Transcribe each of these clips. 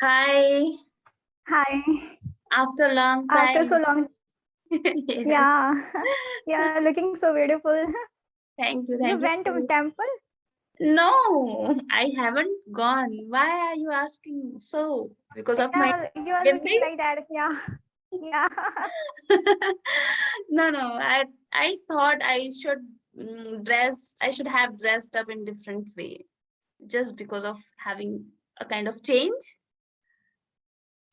Hi, Hi. after a long After so time. long, Yes, yeah, yeah, looking so beautiful. You thank you went to too. temple? No, I haven't gone. Why are you asking so? Because of my Yeah, you are bindi? looking like that. Yeah, yeah. No. I thought I should dress. I should have dressed up in different way, just because of having a kind of change.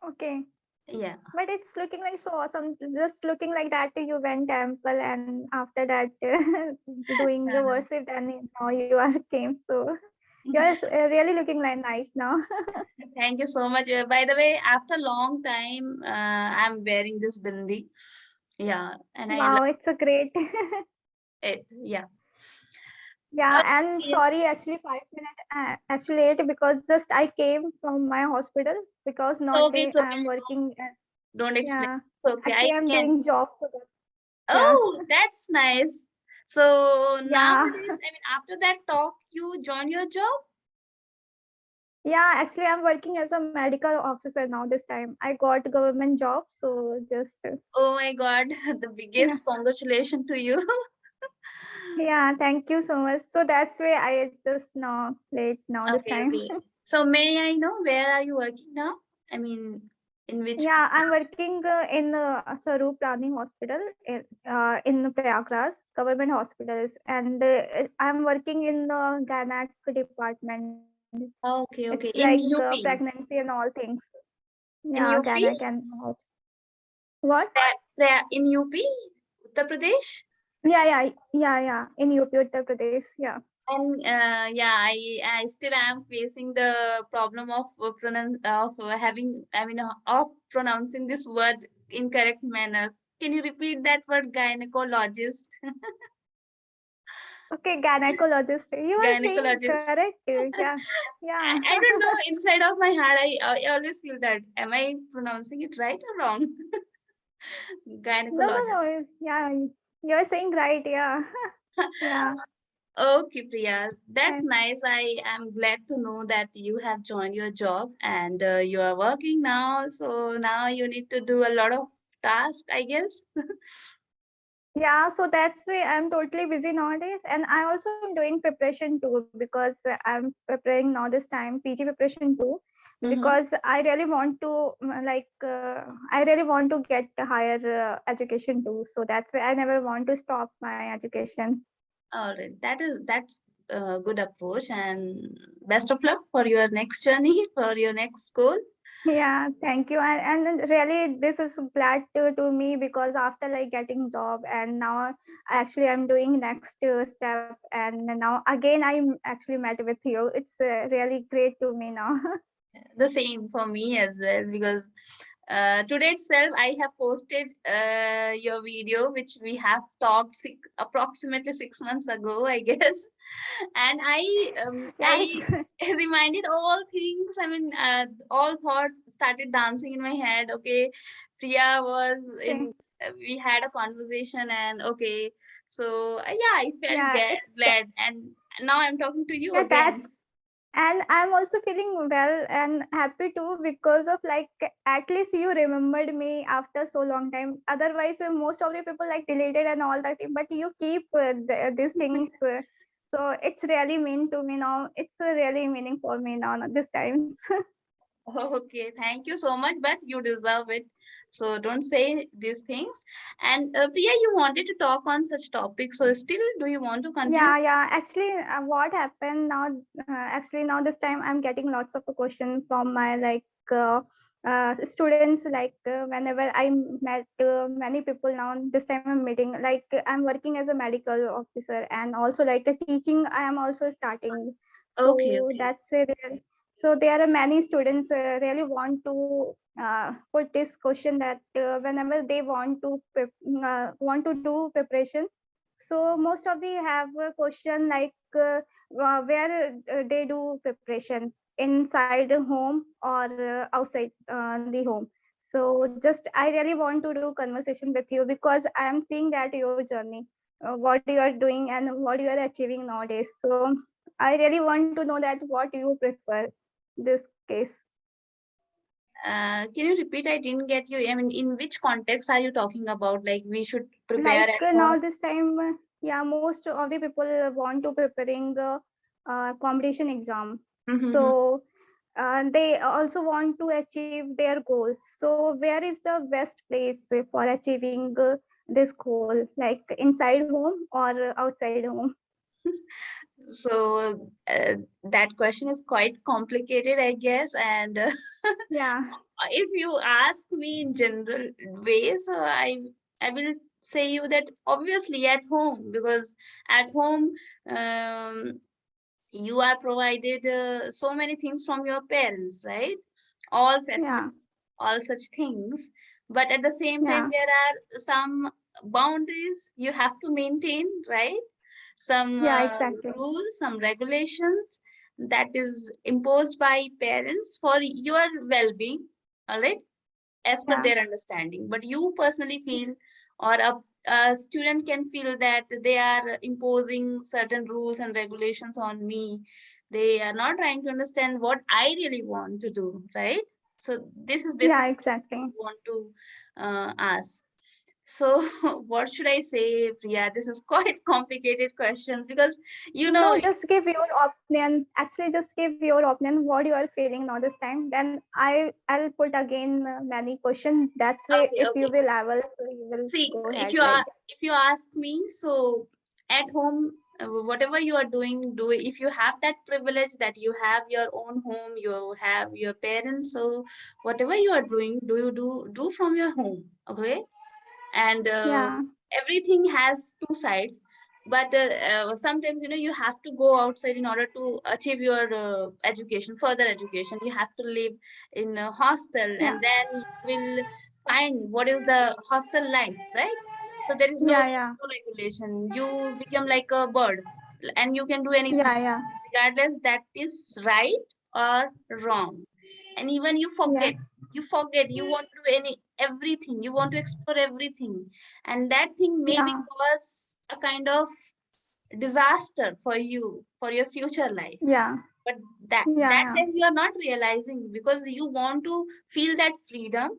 Okay, Yeah. but it's looking like so awesome. Just looking like that, you went temple, and after that, doing the worship, and now you are came. So you are really looking like nice now. Thank you so much. By the way, after long time, I'm wearing this bindi. Yeah, and I Wow, love it's a great. it. Yeah. Yeah, and Okay. sorry, actually 5 minutes actually late because just I came from my hospital because not Okay, it's okay. I'm working. Don't explain. Yeah, It's okay. I actually I'm can. doing job for that. Yeah, Oh, that's nice. So yeah, nowadays, I mean, after that talk, you join your job? yeah. Actually, I'm working as a medical officer now. This time I got government job, so just Oh my God, the yeah, biggest congratulations to you. yeah. Thank you so much. So that's why I just now late now this Okay, time. okay. So may I know where are you working now? I mean, in which? Yeah, I'm working in Sarup Rani Hospital in Prayagraj, government hospitals, and I'm working in the gynec department. It's Okay, okay. like In UP. pregnancy and all things. Yeah, In UP? gynec and all. What? In UP, Uttar Pradesh? Yeah. In UP, Uttar Pradesh. Yeah. And yeah, I still am facing the problem of having, I mean, of pronouncing this word in correct manner. Can you repeat that word, gynecologist? Okay, gynecologist. You are saying Gynecologist. correct. Yeah. Yeah. I don't know. Inside of my heart, I always feel that. Am I pronouncing it right or wrong? No, no, Gynecologist. no. Yeah, you're saying right. Yeah. Yeah. Okay, Priya, that's And nice. I am glad to know that you have joined your job and you are working now. So now you need to do a lot of tasks, I guess. yeah, so that's why I'm totally busy nowadays, and I also am doing preparation too because I'm preparing now this time PG preparation too Mm-hmm. because I really want to I really want to get a higher education too. So that's why I never want to stop my education. All right, that's a good approach, and best of luck for your next journey, for your next goal. Yeah, thank you. And then really, this is glad to me because after like getting job and now actually I'm doing next step and now again I'm actually met with you. It's really great to me now. The same for me as well because today itself I have posted your video which we have talked approximately 6 months ago, I guess. And Yeah, it's, I reminded all things. I mean, all thoughts started dancing in my head. Okay, Priya was okay. in. We had a conversation, and okay, so yeah, I felt Yeah, it's glad, and now I'm talking to you yeah, again. that's and I'm also feeling well and happy too because of like at least you remembered me after so long time. Otherwise, most of the people like deleted and all that, but you keep these things. So it's really mean to me now. It's really meaning for me now this time. Okay, thank you so much, but you deserve it. So don't say these things. And Priya, you wanted to talk on such topics, so still, do you want to continue? Yeah. Actually, what happened now? Actually, now this time I'm getting lots of questions from my students. Whenever I met many people now, this time I'm meeting. Like I'm working as a medical officer and also like a teaching. I am also starting. Okay, So okay. that's where there. So there are many students really want to put this question that whenever they want to do preparation, so most of the have a question like where they do preparation inside the home or outside the home. So just I really want to do conversation with you because I am seeing that your journey, what you are doing and what you are achieving nowadays. So I really want to know that what you prefer this case. Can you repeat? I didn't get you. I mean, in which context are you talking about? Like we should prepare Like at home? now this time, yeah, most of the people want to preparing competition exam. Mm-hmm. So they also want to achieve their goal. So where is the best place for achieving this goal? Like inside home or outside home? So that question is quite complicated, I guess. And Yeah, if you ask me in general way, so I will say you that obviously at home, because at home um, you are provided so many things from your parents, right? All yeah, facilities, all such things. But at the same time, yeah, there are some boundaries you have to maintain, right? Some yeah, exactly. rules, some regulations that is imposed by parents for your well-being, all right, as per Yeah, their understanding. But you personally feel, or a student can feel that they are imposing certain rules and regulations on me. They are not trying to understand what I really want to do, right? So this is yeah, basically exactly. what I want to ask. So what should I say, Priya? This is quite complicated questions because you know. No, just give your opinion. Actually, just give your opinion. What you are feeling now this time. Then I'll put again many questions. That's way Okay, if you okay. will able, you will See, go if ahead you like are that. if you ask me, so at home, whatever you are doing, do it. If you have that privilege that you have your own home, you have your parents, so whatever you are doing, do from your home, okay? And Yeah, everything has two sides, but sometimes you have to go outside in order to achieve your education, further education. You have to live in a hostel, yeah, and then you will find what is the hostel life, right? So there is no yeah, yeah, no regulation. You become like a bird, and you can do anything yeah, yeah, regardless that is right or wrong. And even yeah, you want to do any everything, you want to explore everything, and that thing maybe yeah, cause a kind of disaster for you for your future life. yeah, But that yeah, time you are not realizing because you want to feel that freedom.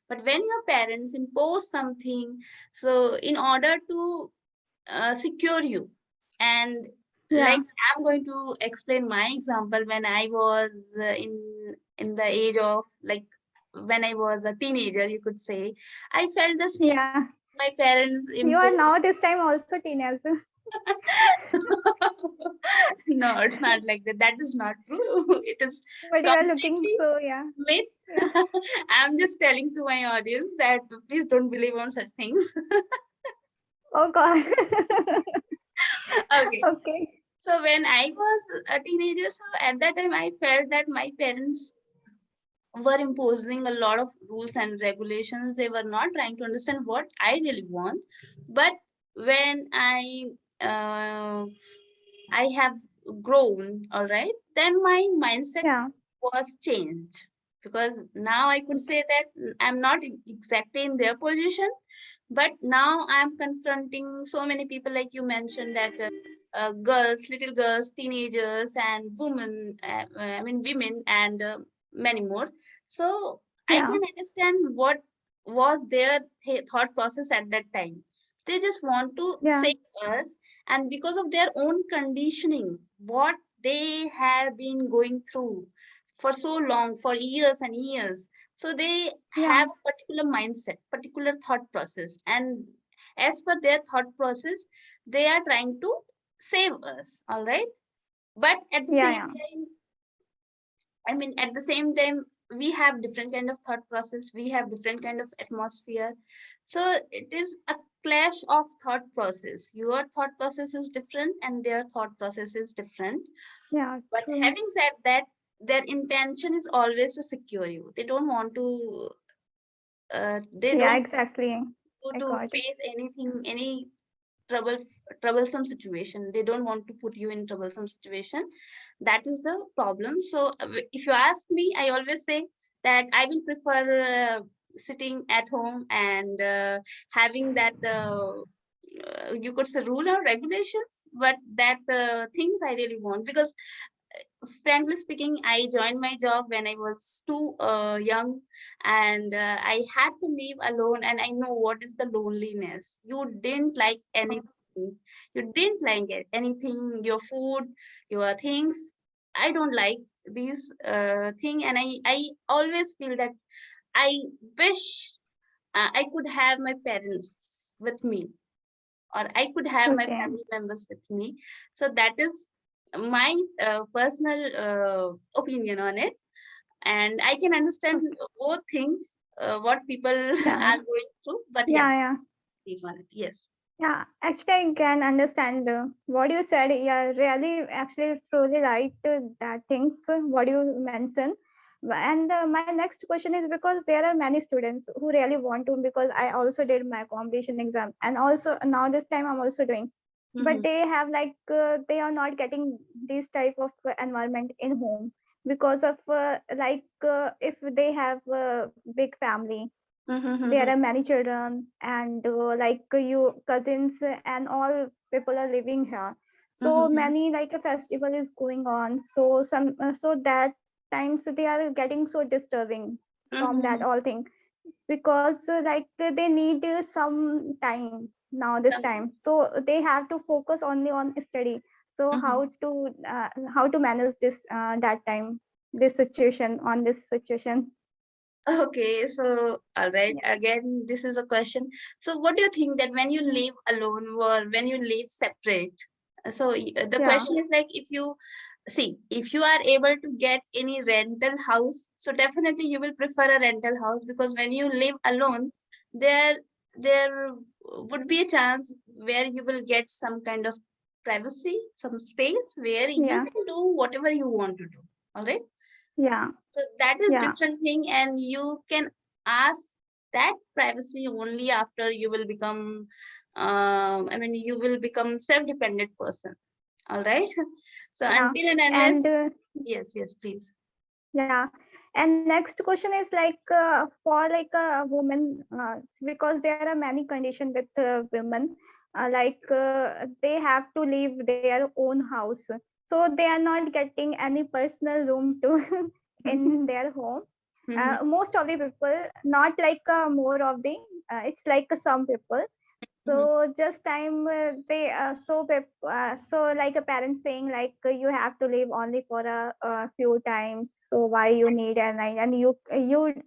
But when your parents impose something, so in order to secure you, and yeah, like I'm going to explain my example. When I was in the age of, like, when I was a teenager, you could say, I felt the same. yeah. My parents You are imposed. now this time also teenager, No, it's not like that. That is not true. It is but you are looking completely so yeah, yeah. myth. I'm just telling to my audience that please don't believe on such things. Oh God. Okay. Okay. So when I was a teenager, so at that time I felt that my parents were imposing a lot of rules and regulations. They were not trying to understand what I really want. But when uh, I have grown, all right, then my mindset Yeah, was changed, because now I could say that I'm not exactly in their position, but now I'm confronting so many people, like you mentioned, that girls, little girls, teenagers, and women, I mean, women, and many more. So I yeah, can understand what was their thought process at that time. They just want to yeah, save us, and because of their own conditioning, what they have been going through for so long, for years and years. So they yeah, have a particular mindset, particular thought process, and as per their thought process, they are trying to save us, all right? But at the yeah, same yeah, time, I mean, at the same time, we have different kind of thought process, we have different kind of atmosphere. So it is a clash of thought process. Your thought process is different and their thought process is different. yeah, But true. having said that, their intention is always to secure you. They don't want to they Yeah, don't exactly. want I to got it. face anything, any trouble troublesome situation. They don't want to put you in troublesome situation. That is the problem. So if you ask me, I always say that I will prefer sitting at home and having that you could say rule or regulations, but that things I really want, because frankly speaking, I joined my job when I was too young, and I had to live alone. And I know what is the loneliness. You didn't like anything. You didn't like anything. Your food, your things. I don't like these thing, and I always feel that I wish I could have my parents with me, or I could have my Okay. family members with me. So that is my personal opinion on it. And I can understand Okay. both things, what people Yeah. are going through. But yeah, Yeah. Yeah. speak on it. Yes. Yeah, actually, I can understand what you said. Yeah, really, actually, truly right. That things what you mentioned. And my next question is because there are many students who really want to. Because I also did my competition exam, and also now this time I'm also doing. But Mm-hmm. they have like they are not getting this type of environment in home because of if they have a big family, there Mm-hmm. are many children, and you cousins and all people are living here, so Mm-hmm. many like a festival is going on, so some so that times they are getting so disturbing from that Mm-hmm. all thing, because they need some time now this Some, time, so they have to focus only on study. So mhm. how to manage this that time, this situation on this situation. Okay, so all right. Yeah. Again, this is a question. So, what do you think that when you live alone or when you live separate? The Yeah. question is like, if you see, if you are able to get any rental house, so definitely you will prefer a rental house, because when you live alone, there there would be a chance where you will get some kind of privacy, some space where you Yeah. can do whatever you want to do. All right, Yeah. so that is Yeah. different thing, and you can ask that privacy only after you will become I mean, you will become self-dependent person. All right. So Yeah. until and And unless, yes, yes, please. yeah. And next question is like for like a woman, because there are many conditions with women, they have to leave their own house, so they are not getting any personal room to in their home. Mhm, Most of the people, not like more of the, it's like some people. mhm, So just time they so like a parent saying like you have to leave only for a few times. So why you need and you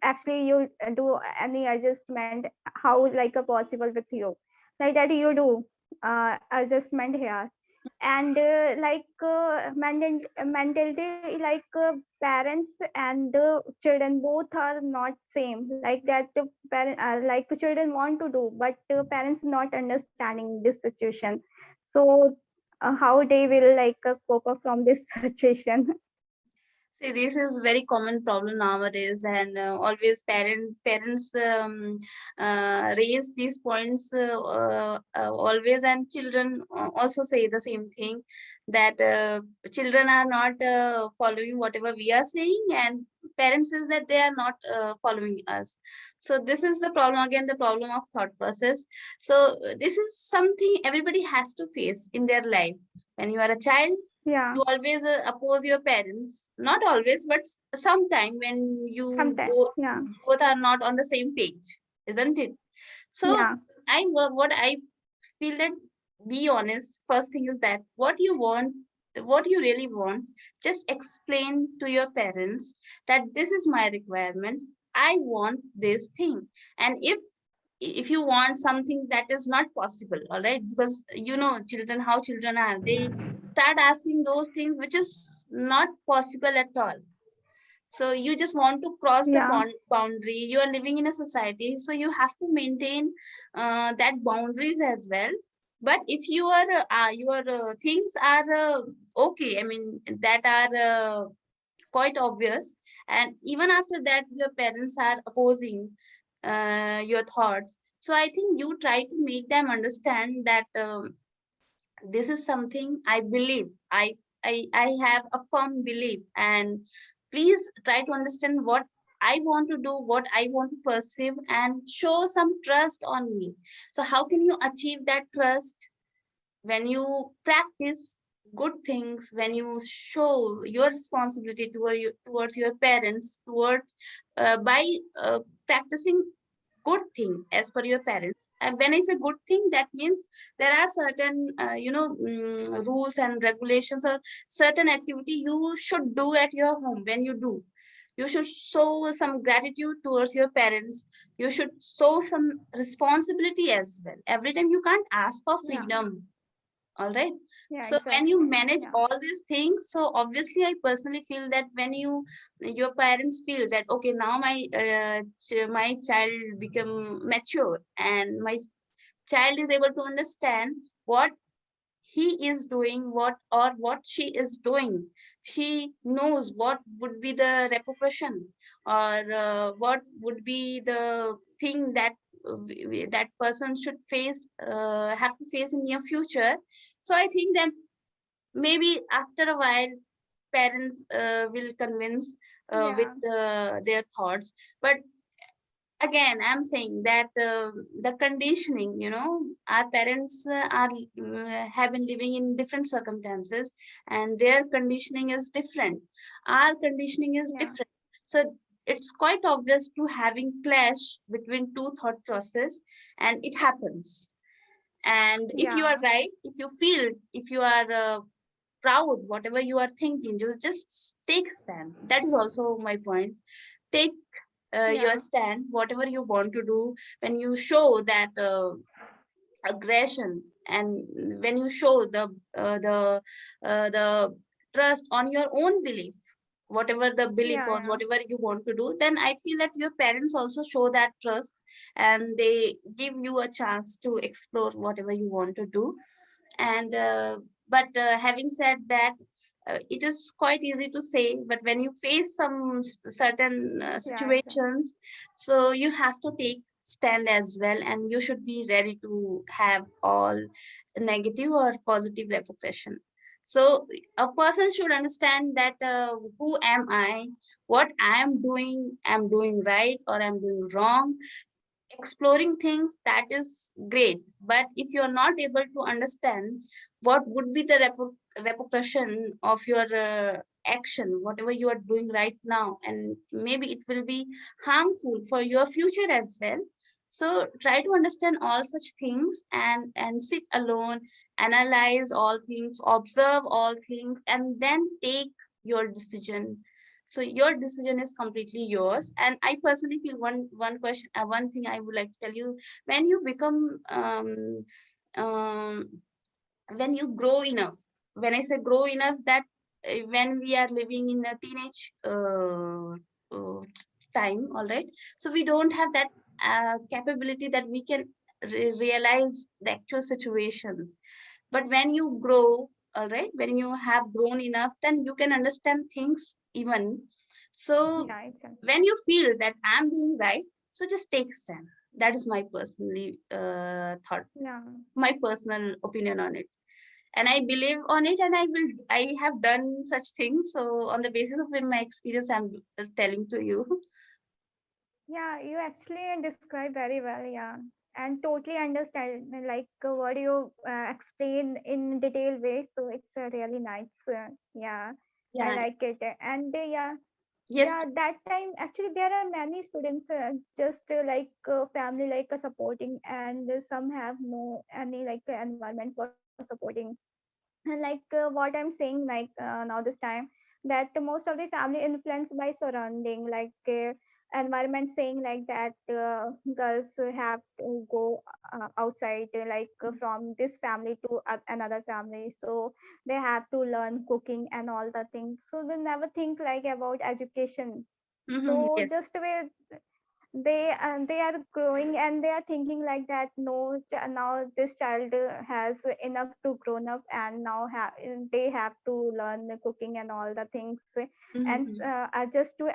actually you do any adjustment how like a possible with you, like that you do adjustment here. And mentality like parents and children both are not same, like that the parent like children want to do, but parents not understanding this situation. So how they will like cope up from this situation. See, this is very common problem nowadays, and always parents raise these points always, and children also say the same thing, that children are not following whatever we are saying, and parents says that they are not following us. So this is the problem again, the problem of thought process. So this is something everybody has to face in their life. When you are a child, Yeah. you always oppose your parents, not always, but sometime when you Sometime. Yeah. both are not on the same page, isn't it? So Yeah. what I feel that, be honest. First thing is that what you want, what you really want, just explain to your parents that this is my requirement, I want this thing. And if you want something that is not possible, all right, because you know children, how children are, they start asking those things which is not possible at all. So you just want to cross the Yeah. boundary. You are living in a society, so you have to maintain that boundaries as well. But if your things are okay, I mean, that are quite obvious, and even after that your parents are opposing your thoughts, so I think you try to make them understand that this is something I believe, I have a firm belief, and please try to understand what I want to do, what I want to perceive, and show some trust on me. So how can you achieve that trust? When you practice, good things, when you show your responsibility towards your parents, towards by practicing good thing as per your parents. And when I say good thing, that means there are certain rules and regulations, or certain activity you should do at your home. When you do, you should show some gratitude towards your parents. You should show some responsibility as well. Every time you can't ask for Yeah, freedom. All right. yeah, So when you exactly. manage Yeah, all these things, so obviously I personally feel that when your parents feel that okay, now my child become mature, and my child is able to understand what he is doing, what she is doing. She knows what would be the repercussion, or what would be the thing that that person should face, have to face in near future. So I think that maybe after a while parents will convince with yeah, their thoughts. But again, I'm saying that the conditioning, our parents are have been living in different circumstances, and their conditioning is different, our conditioning is yeah, different. So it's quite obvious to having clash between two thought process, and it happens. And if you are yeah, right, if you feel, if you are proud whatever you are thinking, just take stand. That is also my point. Take your yeah, stand whatever you want to do. When you show that aggression, and when you show the trust on your own belief, whatever the belief or yeah, yeah, whatever you want to do, then I feel that your parents also show that trust, and they give you a chance to explore whatever you want to do. And but having said that, it is quite easy to say, but when you face some certain yeah, exactly. situations, so you have to take stand as well, and you should be ready to have all negative or positive repercussion. So a person should understand that who am I, what I am doing, I'm doing right or I'm doing wrong. Exploring things, that is great, but if you're not able to understand what would be the repercussion of your action, whatever you are doing right now, and maybe it will be harmful for your future as well. So try to understand all such things, and sit alone, analyze all things, observe all things, and then take your decision. So your decision is completely yours. And I personally feel one thing I would like to tell you: when you become um, when you grow enough, when I say grow enough, that when we are living in a teenage uh, time, all right, so we don't have that capability that we can realize the actual situations. But when you grow, all right, when you have grown enough, then you can understand things even. So Yeah, exactly. when you feel that I'm doing right, so just take a stand. That is my personally thought, Yeah. my personal opinion on it. And I believe on it, and I have done such things. So on the basis of my experience, I'm just telling to you. Yeah, you actually describe very well, yeah, and totally understand like what you explain in detailed way. So it's really nice. Yeah, I Yeah. like it. And yeah, Yes. yeah, that time actually there are many students just like family like supporting, and some have no any like environment for supporting. And like what I'm saying like now this time, that most of the family influenced by surrounding, like environment saying like that girls have to go outside like from this family to another family, so they have to learn cooking and all the things, so they never think like about education. So Yes. just with they are growing and they are thinking like that, no now this child has enough to grown up, and now they have to learn the cooking and all the things, and Mm-hmm. adjust to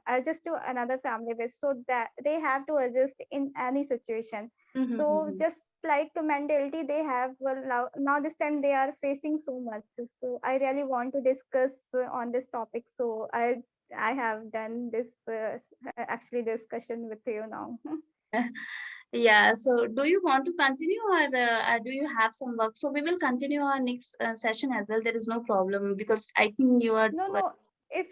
adjust to another family with, so that they have to adjust in any situation. So Mm-hmm. just like the mentality they have, well now this time they are facing so much. So I really want to discuss on this topic, so I have done this actually discussion with you now. Yeah, so do you want to continue, or do you have some work? So we will continue our next session as well. There is no problem because I think you are. No, no. If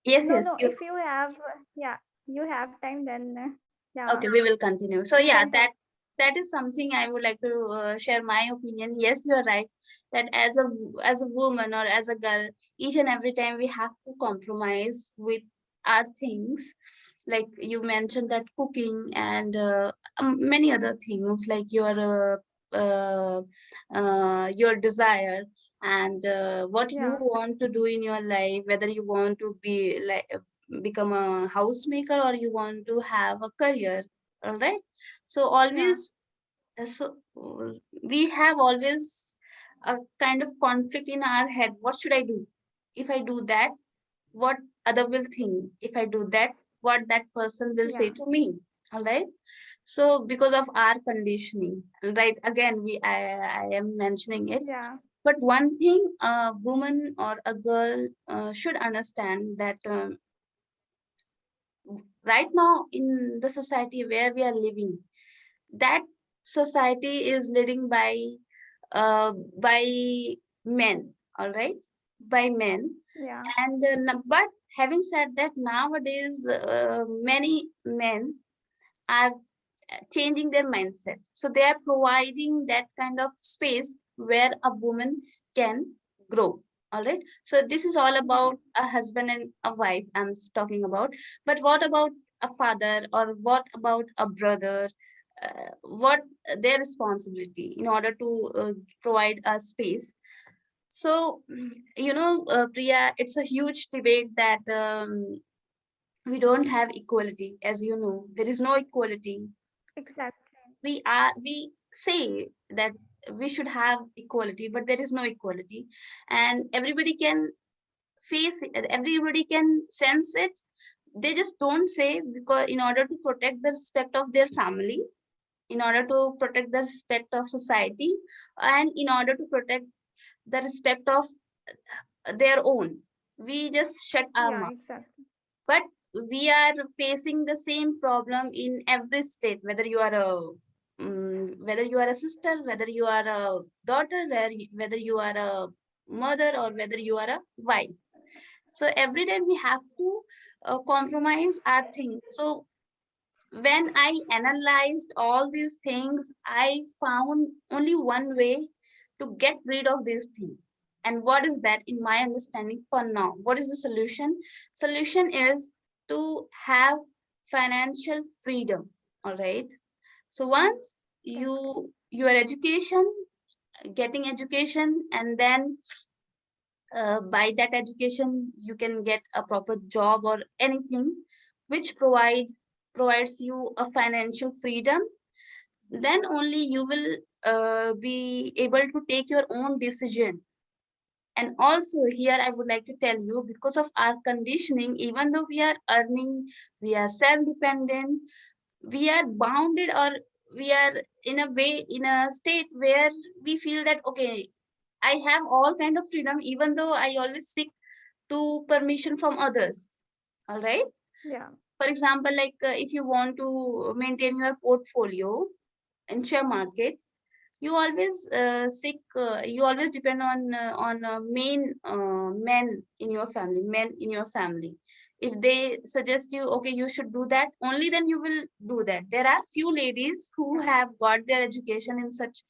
Yes, no, yes, no. you. If you have, yeah, you have time, then yeah, Okay, we will continue. So we yeah, can talk. that is something I would like to share my opinion. Yes, you are right that as a woman or as a girl, each and every time we have to compromise with our things. Like you mentioned that cooking and many other things like your desire and what you Yeah, want to do in your life, whether you want to be like become a housemaker or you want to have a career. All right, so yeah, always so we have always a kind of conflict in our head. What should I do? If I do that, what other will think? If I do that, what that person will say yeah, to me? All right, so because of our conditioning, right, again I am mentioning it. yeah, But one thing a woman or a girl should understand that right now in the society where we are living, that society is leading by men, all right, by men. yeah, And but having said that, nowadays many men are changing their mindset. So they are providing that kind of space where a woman can grow. All right. So this is all yeah, about a husband and a wife talking about. But what about a father or what about a brother? What their responsibility in order to provide a space. So, Priya, it's a huge debate that we don't have equality. As you know, there is no equality. exactly. We say that we should have equality, but there is no equality, and everybody can face it, everybody can sense it. They just don't say because in order to protect the respect of their family, in order to protect the respect of society, and in order to protect the respect of their own, we just shut our Yeah, mouth. exactly. But we are facing the same problem in every state, whether you are a whether you are a sister, whether you are a daughter, whether you are a mother or whether you are a wife. So every time we have to compromise our things. So when I analyzed all these things, I found only one way to get rid of these things. And what is that in my understanding for now? What is the solution? Solution is to have financial freedom. All right. So once Okay. your education, getting education, and then by that education you can get a proper job or anything which provides you a financial freedom, then only you will be able to take your own decision. And also here I would like to tell you, because of our conditioning, even though we are earning, we are self dependent, we are bounded, or we are in a way in a state where we feel that okay, I have all kind of freedom even though I always seek to permission from others. All right. Yeah, For example, like if you want to maintain your portfolio in share market, you always depend on main men in your family. If they suggest you, okay, you should do that, only then you will do that. There are few ladies who yeah, have got their education in such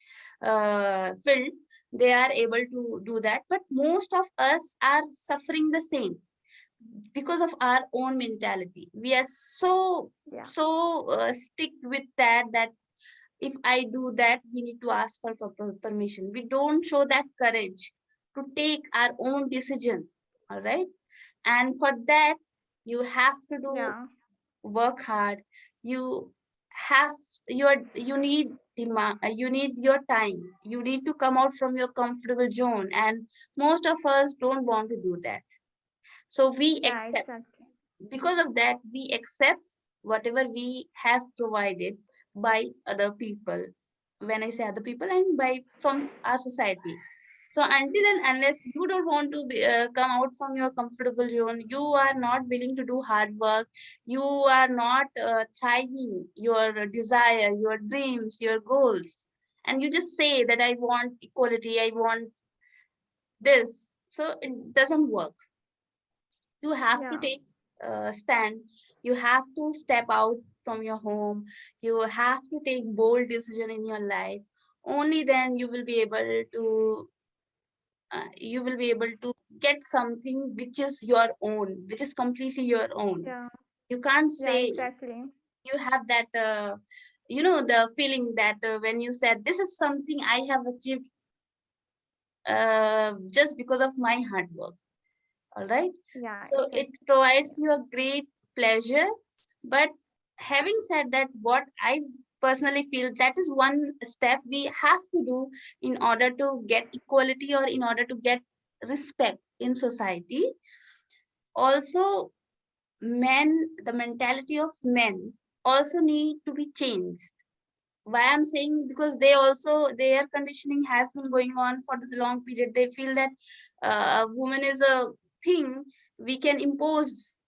field, they are able to do that, but most of us are suffering the same because of our own mentality. We are yeah, stick with that if I do that, we need to ask for permission. We don't show that courage to take our own decision. All right. And for that, you have to do yeah, work hard. You have you need you need your time. You need to come out from your comfortable zone. And most of us don't want to do that. So we yeah, accept, exactly. because of that we accept whatever we have provided by other people. When I say other people, I'm by from our society. So until and unless you don't want to come out from your comfortable zone, you are not willing to do hard work, you are not thriving your desire, your dreams, your goals, and you just say that I want equality, I want this. So it doesn't work. You have to Yeah. take stand. You have to step out from your home. You have to take bold decision in your life. Only then you will be able to get something which is your own, which is completely your own. Yeah. You can't Yeah, say exactly. you have that the feeling that when you said this is something I have achieved just because of my hard work. All right. Yeah, So it exactly. provides you a great pleasure. But having said that, what I personally feel, that is one step we have to do in order to get equality or in order to get respect in society. Also, the mentality of men also need to be changed. Why I'm saying, because they also, their conditioning has been going on for this long period. They feel that a woman is a thing, we can impose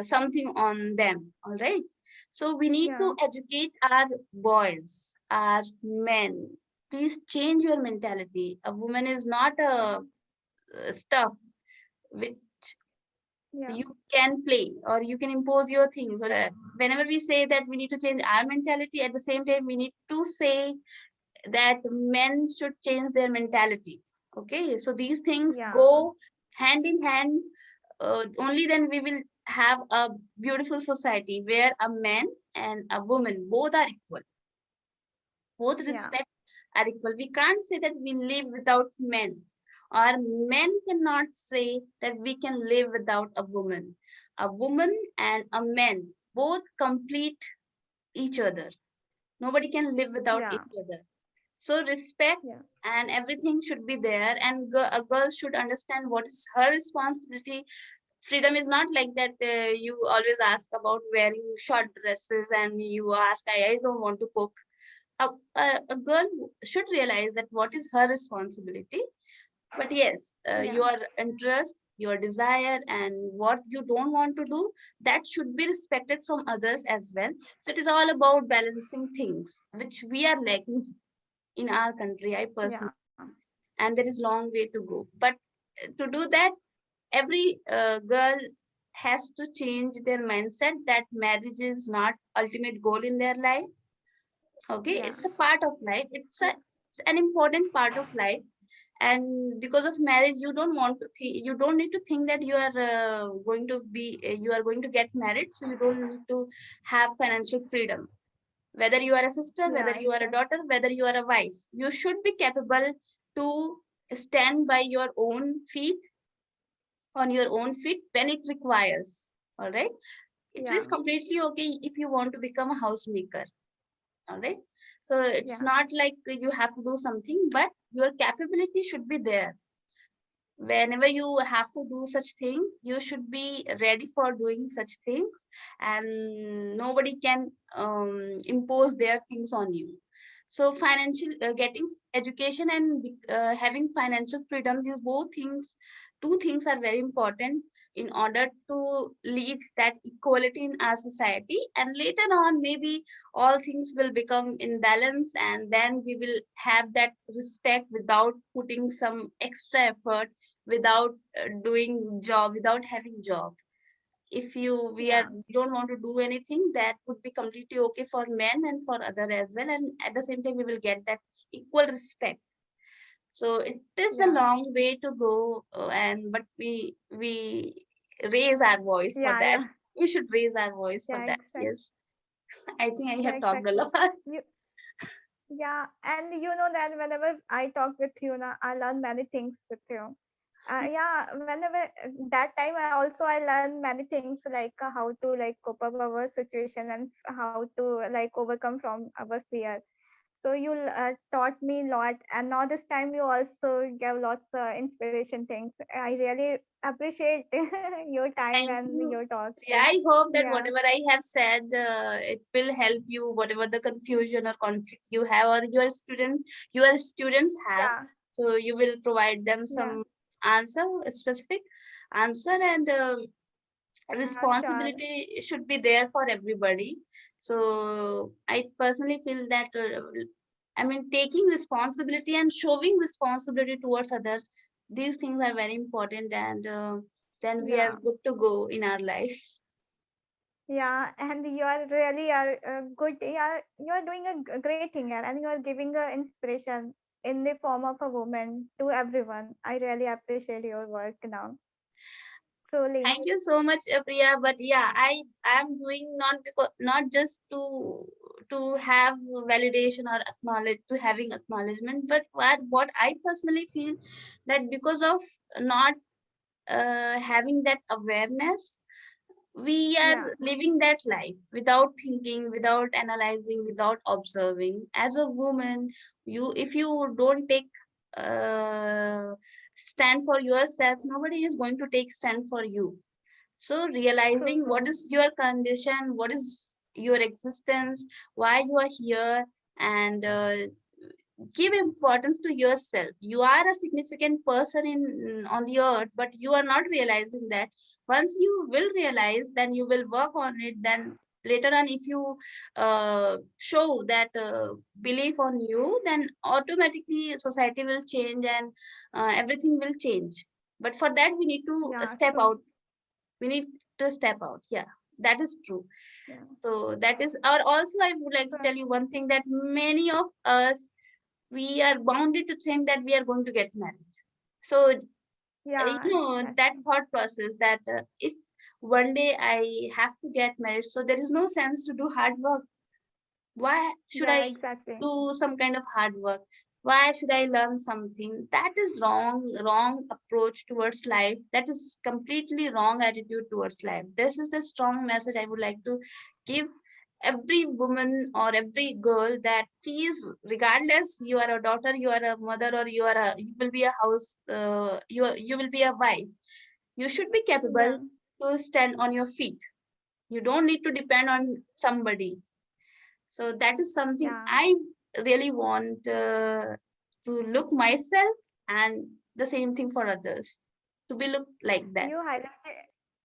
something on them. All right. So we need to Yeah. educate our boys, our men. Please change your mentality. A woman is not a stuff which Yeah. you can play or you can impose your things. Or whenever we say that we need to change our mentality, at the same time we need to say that men should change their mentality. Okay, so these things Yeah. go hand in hand. Only then we will have a beautiful society where a man and a woman both are equal, both Yeah. respect are equal. We can't say that we live without men, or men cannot say that we can live without a woman. A woman and a man both complete each other. Nobody can live without Yeah. each other. So respect Yeah. and everything should be there, and a girl should understand what is her responsibility. Freedom is not like that. You always ask about wearing short dresses, and you ask, I don't want to cook. A girl should realize that what is her responsibility. But yes, Yeah. your interest, your desire, and what you don't want to do, that should be respected from others as well. So it is all about balancing things, which we are lacking in our country, I personally, Yeah. and there is long way to go. But to do that, every girl has to change their mindset that marriage is not ultimate goal in their life. Okay, Yeah. it's a part of life. It's an important part of life. And because of marriage, you don't need to think that you are you are going to get married, so you don't need to have financial freedom. Whether you are a sister, Yeah, whether you are a exactly. daughter, whether you are a wife, you should be capable to stand by your own feet, on your own feet when it requires. All right. It Yeah. is completely okay if you want to become a housemaker. All right. So it's Yeah. not like you have to do something, but your capability should be there. Whenever you have to do such things, you should be ready for doing such things, and nobody can impose their things on you. So financial getting education and having financial freedom, these both things, two things are very important in order to lead that equality in our society. And later on, maybe all things will become in balance, and then we will have that respect without putting some extra effort, without doing job, without having job. If you we are Yeah. we don't want to do anything, that would be completely okay for men and for other as well, and at the same time we will get that equal respect. So it is a Yeah. long way to go, and but we raise our voice for Yeah. that. Yeah. We should raise our voice for Yeah, that. exactly. Yes. I think I Yeah, have talked a exactly. lot. You, yeah, and you know that whenever I talk with you, na, I learn many things with you. Yeah, whenever that time I learned many things like how to like cope up our situation and how to like overcome from our fear. So you taught me a lot, and now this time you also gave lots of inspiration things. I really appreciate your time Thank and you. your talks. Yeah, I hope that Yeah, whatever I have said, it will help you, whatever the confusion or conflict you have, or your students have. yeah, So you will provide them Yeah. some answer, a specific answer, and Yeah, sure. responsibility should be there for everybody. So I personally feel that I mean, taking responsibility and showing responsibility towards others, these things are very important, and then we are Yeah. good to go in our life. Yeah, and you are really are good. You are doing a great thing, yeah, and you are giving a inspiration in the form of a woman to everyone. I really appreciate your work now. Truly. Thank you so much, Priya. But yeah, I am doing not because not just to have validation or acknowledge to having acknowledgement, but what I personally feel that because of not having that awareness, we are Yeah. living that life without thinking, without analyzing, without observing. As a woman, you if you don't take uh, stand for yourself, nobody is going to take stand for you. So True. realizing what True. is your condition, what is your existence, why you are here, and give importance to yourself. You are a significant person in on the earth, but you are not realizing that. Once you will realize, then you will work on it. Then later on, if you show that belief on you, then automatically society will change, and everything will change. But for that, we need to Yeah. step True. out. We need to step out. Yeah, that is true. Yeah. So that is, or also I would like to tell you one thing, that many of us, we are bounded to think that we are going to get married. So Yeah. That's that true. thought process, that if one day I have to get married, so there is no sense to do hard work. Why should Yeah. I Exactly. do some kind of hard work? Why should I learn something? That is wrong approach towards life. That is completely wrong attitude towards life. This is the strong message I would like to give every woman or every girl, that please, regardless you are a daughter, you are a mother, or you will be a house, you will be a wife, you should be capable Yeah. to stand on your feet. You don't need to depend on somebody. So that is something Yeah. I really want to look myself, and the same thing for others, to be looked like that. You highlighted,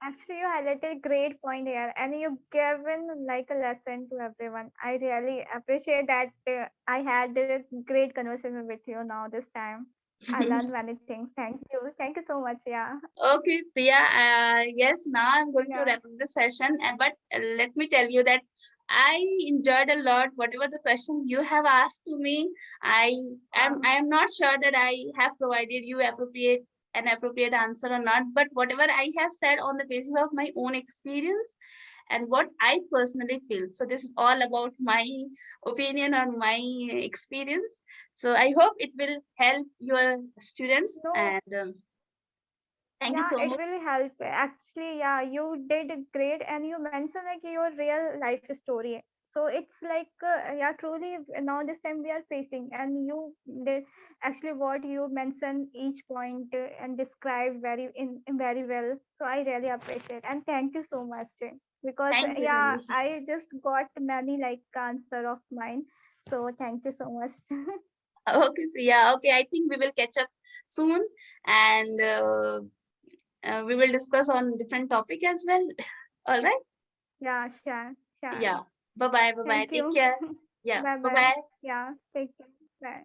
actually, you highlighted great point here, and you given like a lesson to everyone. I really appreciate that. I had a great conversation with you now this time. I learned many things. Thank you so much. Yeah, Okay, Priya. Yes, now I'm going to yeah, wrap up the session. But let me tell you that I enjoyed a lot. Whatever the questions you have asked to me, I wow, I am not sure that I have provided you appropriate answer or not. But whatever I have said on the basis of my own experience and what I personally feel. So this is all about my opinion or my experience. So I hope it will help your students, no, and thank you yeah, so it much. will help. Actually, yeah, you did great, and you mentioned like your real life story. So it's like, yeah, truly now this time we are facing, and you did actually what you mentioned each point and described in very well. So I really appreciate, and thank you so much because Thank you, yeah, Ramesh. I just got many like answer of mine. So thank you so much. Okay, Priya. Okay, I think we will catch up soon, and we will discuss on different topic as well. All right. Yeah, sure, sure. Yeah. Bye bye. Bye bye. Thank Take you. care. Yeah. Bye Bye bye. bye. Yeah, take care. Bye.